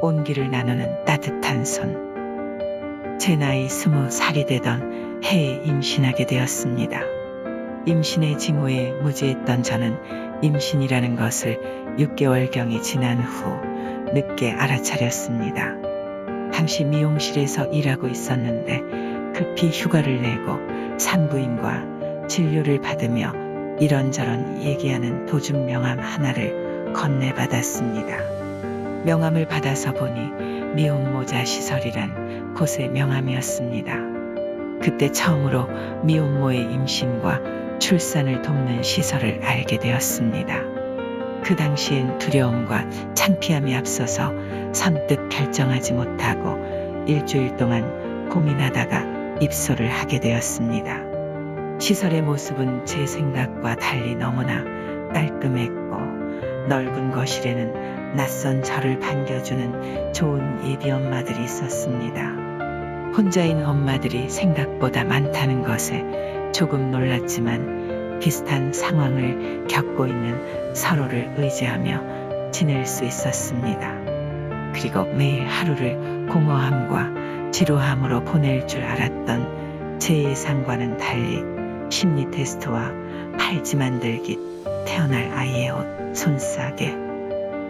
온기를 나누는 따뜻한 손. 제 나이 20살이 되던 해에 임신하게 되었습니다. 임신의 징후에 무지했던 저는 임신이라는 것을 6개월경이 지난 후 늦게 알아차렸습니다. 당시 미용실에서 일하고 있었는데 급히 휴가를 내고 산부인과 진료를 받으며 이런저런 얘기하는 도중 명함 하나를 건네받았습니다. 명함을 받아서 보니 미혼모자 시설이란 곳의 명함이었습니다. 그때 처음으로 미혼모의 임신과 출산을 돕는 시설을 알게 되었습니다. 그 당시엔 두려움과 창피함이 앞서서 선뜻 결정하지 못하고 일주일 동안 고민하다가 입소를 하게 되었습니다. 시설의 모습은 제 생각과 달리 너무나 깔끔했고 넓은 거실에는 낯선 저를 반겨주는 좋은 예비 엄마들이 있었습니다. 혼자인 엄마들이 생각보다 많다는 것에 조금 놀랐지만 비슷한 상황을 겪고 있는 서로를 의지하며 지낼 수 있었습니다. 그리고 매일 하루를 공허함과 지루함으로 보낼 줄 알았던 제 예상과는 달리 심리 테스트와 팔찌 만들기, 태어날 아이의 옷, 손싸개,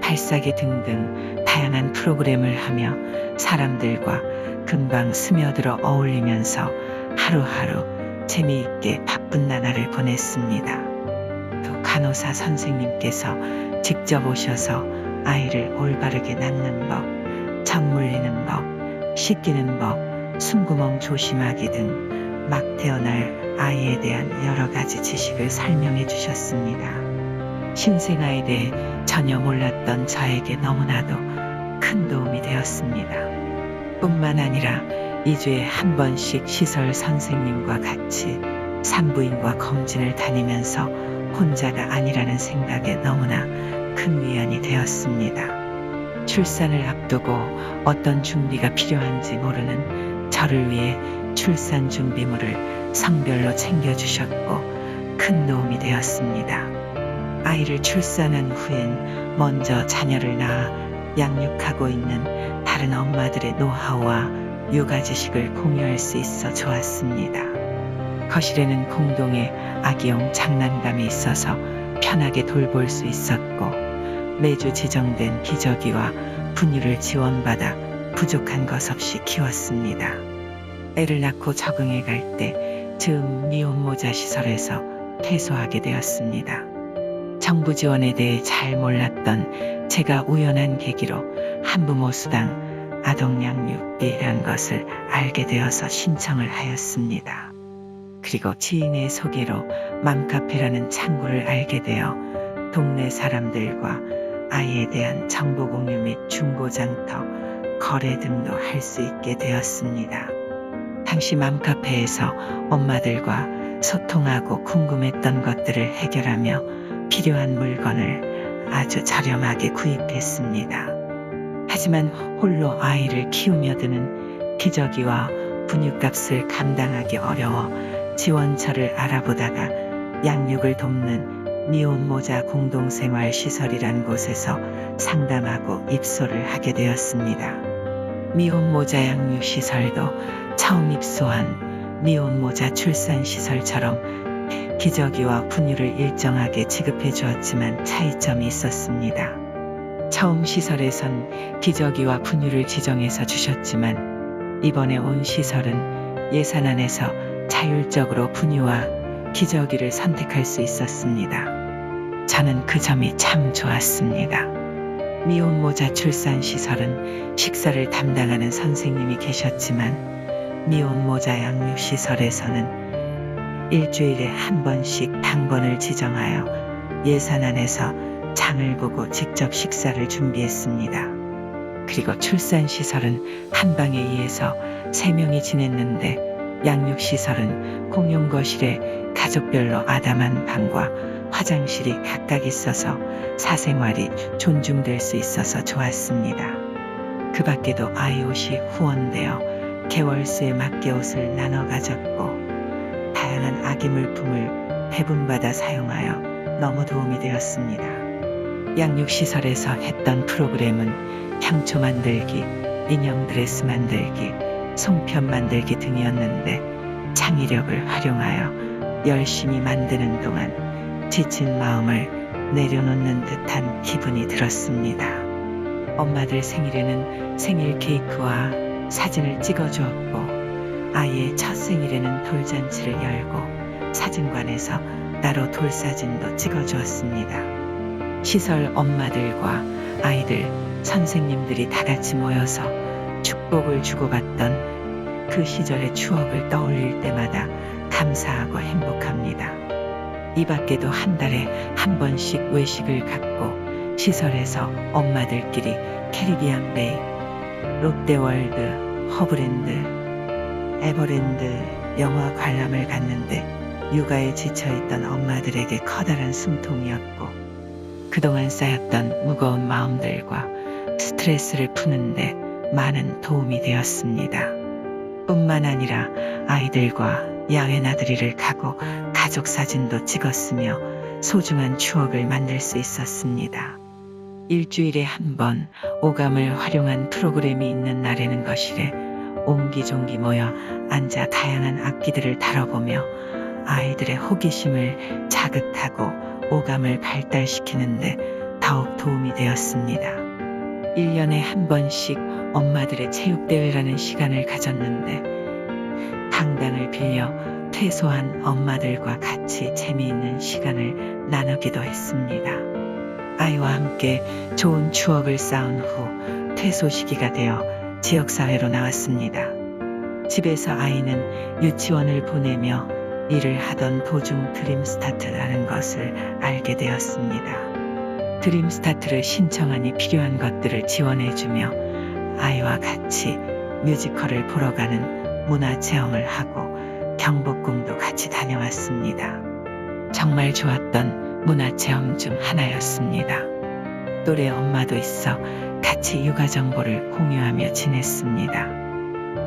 발싸개 등등 다양한 프로그램을 하며 사람들과 금방 스며들어 어울리면서 하루하루 재미있게 바쁜 나날을 보냈습니다. 또 간호사 선생님께서 직접 오셔서 아이를 올바르게 낳는 법, 젖 물리는 법, 씻기는 법, 숨구멍 조심하기 등 막 태어날 아이에 대한 여러 가지 지식을 설명해 주셨습니다. 신생아에 대해 전혀 몰랐던 저에게 너무나도 큰 도움이 되었습니다. 뿐만 아니라 2주에 한 번씩 시설 선생님과 같이 산부인과 검진을 다니면서 혼자가 아니라는 생각에 너무나 큰 위안이 되었습니다. 출산을 앞두고 어떤 준비가 필요한지 모르는 저를 위해 출산 준비물을 성별로 챙겨주셨고 큰 도움이 되었습니다. 아이를 출산한 후엔 먼저 자녀를 낳아 양육하고 있는 다른 엄마들의 노하우와 육아 지식을 공유할 수 있어 좋았습니다. 거실에는 공동의 아기용 장난감이 있어서 편하게 돌볼 수 있었고 매주 지정된 기저귀와 분유를 지원받아 부족한 것 없이 키웠습니다. 애를 낳고 적응해 갈 때 즈음 미혼모자 시설에서 퇴소하게 되었습니다. 정부 지원에 대해 잘 몰랐던 제가 우연한 계기로 한부모 수당 아동양육비란 것을 알게 되어서 신청을 하였습니다. 그리고 지인의 소개로 맘카페라는 창구를 알게 되어 동네 사람들과 아이에 대한 정보 공유 및 중고장터, 거래 등도 할 수 있게 되었습니다. 당시 맘카페에서 엄마들과 소통하고 궁금했던 것들을 해결하며 필요한 물건을 아주 저렴하게 구입했습니다. 하지만 홀로 아이를 키우며 드는 기저귀와 분유값을 감당하기 어려워 지원처를 알아보다가 양육을 돕는 미혼모자 공동생활 시설이란 곳에서 상담하고 입소를 하게 되었습니다. 미혼모자 양육시설도 처음 입소한 미혼모자 출산시설처럼 기저귀와 분유를 일정하게 지급해 주었지만 차이점이 있었습니다. 처음 시설에선 기저귀와 분유를 지정해서 주셨지만 이번에 온 시설은 예산 안에서 자율적으로 분유와 기저귀를 선택할 수 있었습니다. 저는 그 점이 참 좋았습니다. 미혼모자 출산시설은 식사를 담당하는 선생님이 계셨지만 미혼모자 양육시설에서는 일주일에 한 번씩 당번을 지정하여 예산 안에서 장을 보고 직접 식사를 준비했습니다. 그리고 출산시설은 한 방에 2에서 3명이 지냈는데 양육시설은 공용거실에 가족별로 아담한 방과 화장실이 각각 있어서 사생활이 존중될 수 있어서 좋았습니다. 그 밖에도 아이 옷이 후원되어 개월수에 맞게 옷을 나눠 가졌고 다양한 아기 물품을 배분받아 사용하여 너무 도움이 되었습니다. 양육시설에서 했던 프로그램은 향초 만들기, 인형 드레스 만들기, 송편 만들기 등이었는데 창의력을 활용하여 열심히 만드는 동안 지친 마음을 내려놓는 듯한 기분이 들었습니다. 엄마들 생일에는 생일 케이크와 사진을 찍어주었고 아이의 첫 생일에는 돌잔치를 열고 사진관에서 따로 돌사진도 찍어주었습니다. 시설 엄마들과 아이들, 선생님들이 다 같이 모여서 축복을 주고받던 그 시절의 추억을 떠올릴 때마다 감사하고 행복합니다. 이 밖에도 한 달에 한 번씩 외식을 갖고 시설에서 엄마들끼리 캐리비안 베이, 롯데월드, 허브랜드, 에버랜드 영화 관람을 갔는데 육아에 지쳐있던 엄마들에게 커다란 숨통이었고 그동안 쌓였던 무거운 마음들과 스트레스를 푸는데 많은 도움이 되었습니다. 뿐만 아니라 아이들과 야외 나들이를 가고 가족 사진도 찍었으며 소중한 추억을 만들 수 있었습니다. 일주일에 한 번 오감을 활용한 프로그램이 있는 날에는 거실에 옹기종기 모여 앉아 다양한 악기들을 다뤄보며 아이들의 호기심을 자극하고 오감을 발달시키는데 더욱 도움이 되었습니다. 1년에 한 번씩 엄마들의 체육대회라는 시간을 가졌는데 강당을 빌려 퇴소한 엄마들과 같이 재미있는 시간을 나누기도 했습니다. 아이와 함께 좋은 추억을 쌓은 후 퇴소 시기가 되어 지역사회로 나왔습니다. 집에서 아이는 유치원을 보내며 일을 하던 도중 드림스타트라는 것을 알게 되었습니다. 드림스타트를 신청하니 필요한 것들을 지원해주며 아이와 같이 뮤지컬을 보러 가는 문화체험을 하고 경복궁도 같이 다녀왔습니다. 정말 좋았던 문화체험 중 하나였습니다. 또래 엄마도 있어 같이 육아 정보를 공유하며 지냈습니다.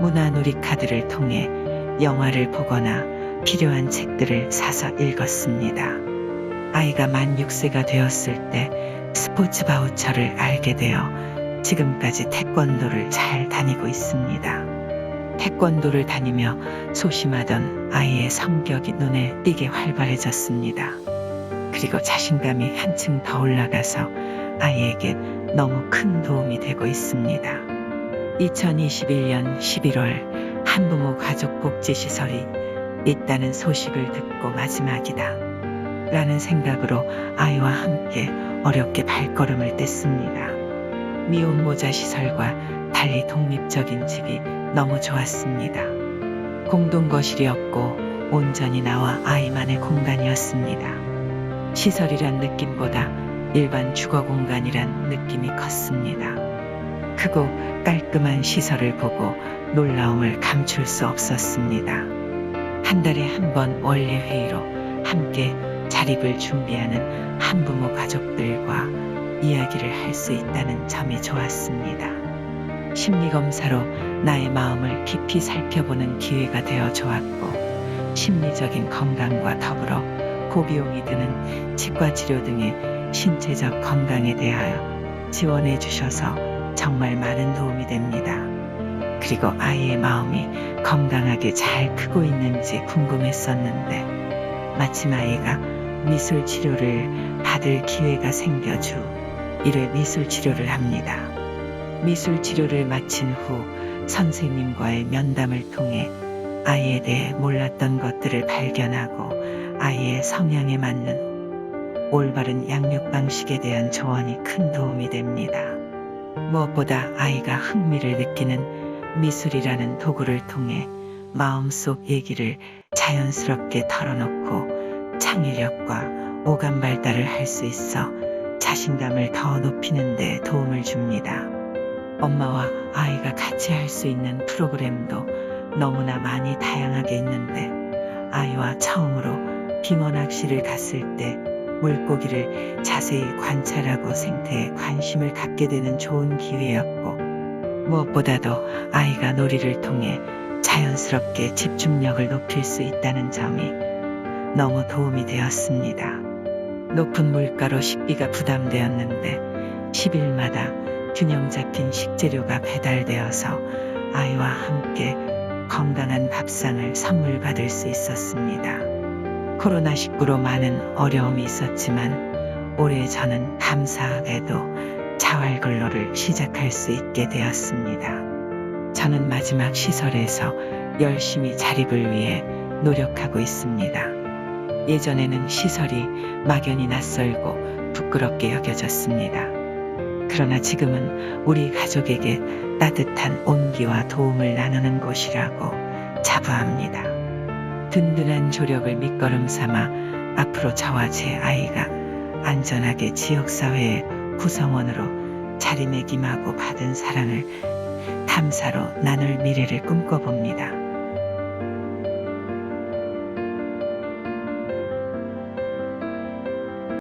문화놀이카드를 통해 영화를 보거나 필요한 책들을 사서 읽었습니다. 아이가 만 6세가 되었을 때 스포츠 바우처를 알게 되어 지금까지 태권도를 잘 다니고 있습니다. 태권도를 다니며 소심하던 아이의 성격이 눈에 띄게 활발해졌습니다. 그리고 자신감이 한층 더 올라가서 아이에게 너무 큰 도움이 되고 있습니다. 2021년 11월 한부모 가족복지시설이 있다는 소식을 듣고 마지막이다 라는 생각으로 아이와 함께 어렵게 발걸음을 뗐습니다. 미혼모자 시설과 달리 독립적인 집이 너무 좋았습니다. 공동거실이었고 온전히 나와 아이만의 공간이었습니다. 시설이란 느낌보다 일반 주거 공간이란 느낌이 컸습니다. 크고 깔끔한 시설을 보고 놀라움을 감출 수 없었습니다. 한 달에 한 번 원례회의로 함께 자립을 준비하는 한부모 가족들과 이야기를 할 수 있다는 점이 좋았습니다. 심리검사로 나의 마음을 깊이 살펴보는 기회가 되어 좋았고 심리적인 건강과 더불어 고비용이 드는 치과치료 등의 신체적 건강에 대하여 지원해 주셔서 정말 많은 도움이 됩니다. 그리고 아이의 마음이 건강하게 잘 크고 있는지 궁금했었는데 마침 아이가 미술 치료를 받을 기회가 생겨 주 1회 미술 치료를 합니다. 미술 치료를 마친 후 선생님과의 면담을 통해 아이에 대해 몰랐던 것들을 발견하고 아이의 성향에 맞는 올바른 양육 방식에 대한 조언이 큰 도움이 됩니다. 무엇보다 아이가 흥미를 느끼는 미술이라는 도구를 통해 마음속 얘기를 자연스럽게 털어놓고 창의력과 오감 발달을 할 수 있어 자신감을 더 높이는 데 도움을 줍니다. 엄마와 아이가 같이 할 수 있는 프로그램도 너무나 많이 다양하게 있는데 아이와 처음으로 빙어 낚시를 갔을 때 물고기를 자세히 관찰하고 생태에 관심을 갖게 되는 좋은 기회였고 무엇보다도 아이가 놀이를 통해 자연스럽게 집중력을 높일 수 있다는 점이 너무 도움이 되었습니다. 높은 물가로 식비가 부담되었는데 10일마다 균형 잡힌 식재료가 배달되어서 아이와 함께 건강한 밥상을 선물 받을 수 있었습니다. 코로나19로 많은 어려움이 있었지만 올해 저는 감사하게도 자활근로를 시작할 수 있게 되었습니다. 저는 마지막 시설에서 열심히 자립을 위해 노력하고 있습니다. 예전에는 시설이 막연히 낯설고 부끄럽게 여겨졌습니다. 그러나 지금은 우리 가족에게 따뜻한 온기와 도움을 나누는 곳이라고 자부합니다. 든든한 조력을 밑거름 삼아 앞으로 저와 제 아이가 안전하게 지역사회의 구성원으로 자리매김하고 받은 사랑을 감사로 나눌 미래를 꿈꿔봅니다.